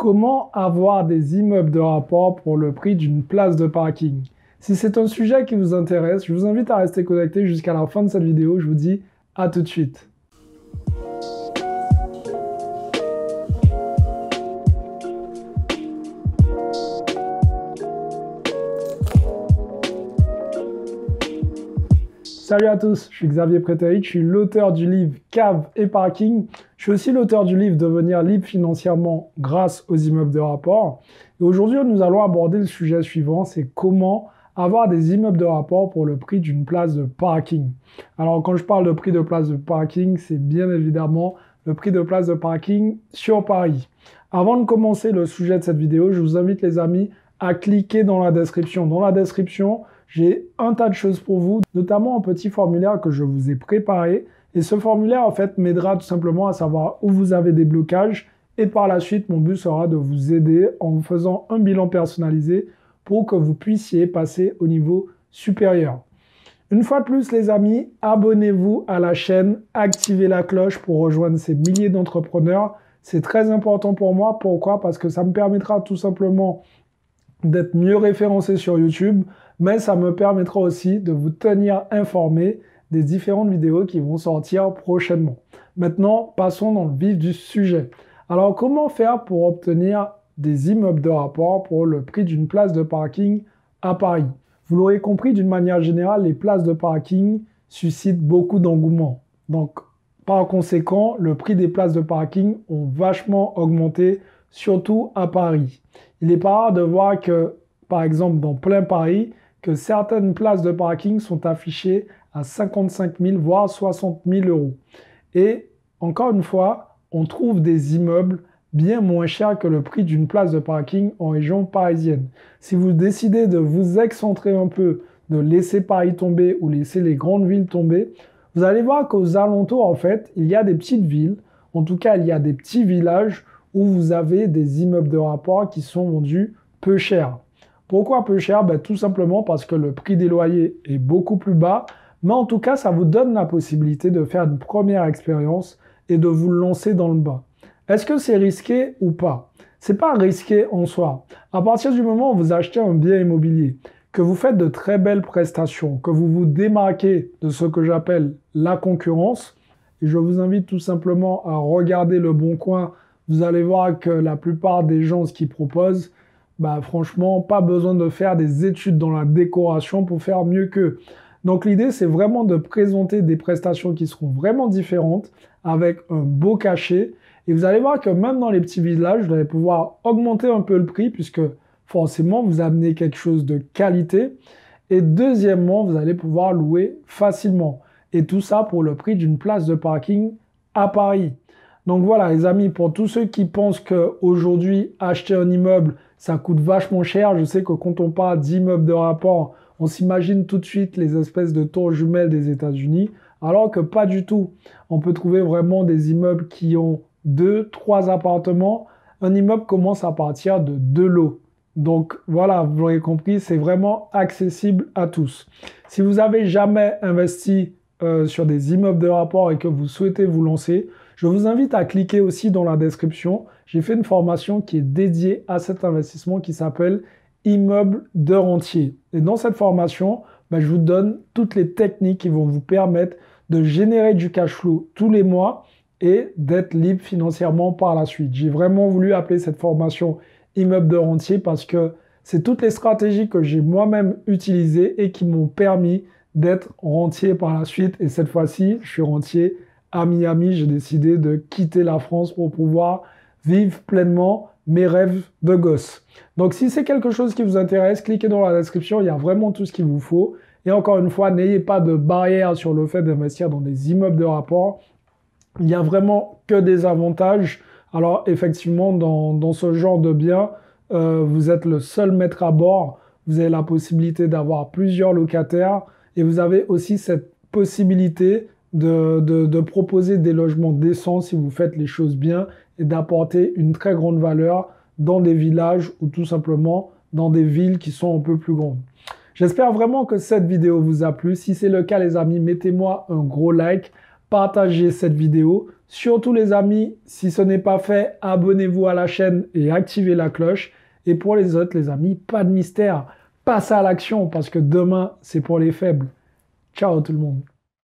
Comment avoir des immeubles de rapport pour le prix d'une place de parking? Si c'est un sujet qui vous intéresse, je vous invite à rester connecté jusqu'à la fin de cette vidéo. Je vous dis à tout de suite. Salut à tous, je suis Xavier Prétéric, je suis l'auteur du livre Cave et Parking. Je suis aussi l'auteur du livre Devenir libre financièrement grâce aux immeubles de rapport. Et aujourd'hui, nous allons aborder le sujet suivant, c'est comment avoir des immeubles de rapport pour le prix d'une place de parking. Alors quand je parle de prix de place de parking, c'est bien évidemment le prix de place de parking sur Paris. Avant de commencer le sujet de cette vidéo, je vous invite les amis à cliquer dans la description. Dans la description, j'ai un tas de choses pour vous, notamment un petit formulaire que je vous ai préparé. Et ce formulaire, en fait, m'aidera tout simplement à savoir où vous avez des blocages. Et par la suite, mon but sera de vous aider en vous faisant un bilan personnalisé pour que vous puissiez passer au niveau supérieur. Une fois de plus, les amis, abonnez-vous à la chaîne, activez la cloche pour rejoindre ces milliers d'entrepreneurs. C'est très important pour moi. Pourquoi? Parce que ça me permettra tout simplement d'être mieux référencé sur YouTube, mais ça me permettra aussi de vous tenir informé des différentes vidéos qui vont sortir prochainement. Maintenant, passons dans le vif du sujet. Alors, comment faire pour obtenir des immeubles de rapport pour le prix d'une place de parking à Paris? Vous l'aurez compris, d'une manière générale, les places de parking suscitent beaucoup d'engouement. Donc, par conséquent, le prix des places de parking ont vachement augmenté, surtout à Paris. Il n'est pas rare de voir que, par exemple, dans plein Paris, que certaines places de parking sont affichées à 55 000, voire 60 000 euros. Et encore une fois, on trouve des immeubles bien moins chers que le prix d'une place de parking en région parisienne. Si vous décidez de vous excentrer un peu, de laisser Paris tomber ou laisser les grandes villes tomber, vous allez voir qu'aux alentours, en fait, il y a des petites villes, en tout cas, il y a des petits villages où vous avez des immeubles de rapport qui sont vendus peu cher. Pourquoi peu cher? Tout simplement parce que le prix des loyers est beaucoup plus bas, mais en tout cas, ça vous donne la possibilité de faire une première expérience et de vous lancer dans le bain. Est-ce que c'est risqué ou pas? C'est pas risqué en soi. À partir du moment où vous achetez un bien immobilier, que vous faites de très belles prestations, que vous vous démarquez de ce que j'appelle la concurrence, et je vous invite tout simplement à regarder Le Bon Coin. Vous allez voir que la plupart des gens, ce qu'ils proposent, franchement, pas besoin de faire des études dans la décoration pour faire mieux qu'eux. Donc l'idée, c'est vraiment de présenter des prestations qui seront vraiment différentes, avec un beau cachet. Et vous allez voir que même dans les petits villages, vous allez pouvoir augmenter un peu le prix, puisque forcément, vous amenez quelque chose de qualité. Et deuxièmement, vous allez pouvoir louer facilement. Et tout ça pour le prix d'une place de parking à Paris. Donc voilà les amis, pour tous ceux qui pensent qu'aujourd'hui, acheter un immeuble, ça coûte vachement cher. Je sais que quand on parle d'immeubles de rapport, on s'imagine tout de suite les espèces de tours jumelles des États-Unis, alors que pas du tout. On peut trouver vraiment des immeubles qui ont 2, 3 appartements. Un immeuble commence à partir de 2 lots. Donc voilà, vous l'aurez compris, c'est vraiment accessible à tous. Si vous n'avez jamais investi sur des immeubles de rapport et que vous souhaitez vous lancer, je vous invite à cliquer aussi dans la description. J'ai fait une formation qui est dédiée à cet investissement qui s'appelle Immeuble de rentier. Et dans cette formation, je vous donne toutes les techniques qui vont vous permettre de générer du cash flow tous les mois et d'être libre financièrement par la suite. J'ai vraiment voulu appeler cette formation Immeuble de rentier parce que c'est toutes les stratégies que j'ai moi-même utilisées et qui m'ont permis d'être rentier par la suite. Et cette fois-ci, je suis rentier à Miami. J'ai décidé de quitter la France pour pouvoir vivre pleinement mes rêves de gosse. Donc si c'est quelque chose qui vous intéresse, cliquez dans la description, il y a vraiment tout ce qu'il vous faut. Et encore une fois, n'ayez pas de barrière sur le fait d'investir dans des immeubles de rapport. Il n'y a vraiment que des avantages. Alors effectivement, dans ce genre de bien, vous êtes le seul maître à bord. Vous avez la possibilité d'avoir plusieurs locataires et vous avez aussi cette possibilité de proposer des logements décents si vous faites les choses bien et d'apporter une très grande valeur dans des villages ou tout simplement dans des villes qui sont un peu plus grandes. J'espère vraiment que cette vidéo vous a plu. Si c'est le cas les amis, mettez-moi un gros like, partagez cette vidéo. Surtout les amis, si ce n'est pas fait, abonnez-vous à la chaîne et activez la cloche. Et pour les autres, les amis, pas de mystère. Passez à l'action parce que demain, c'est pour les faibles. Ciao tout le monde.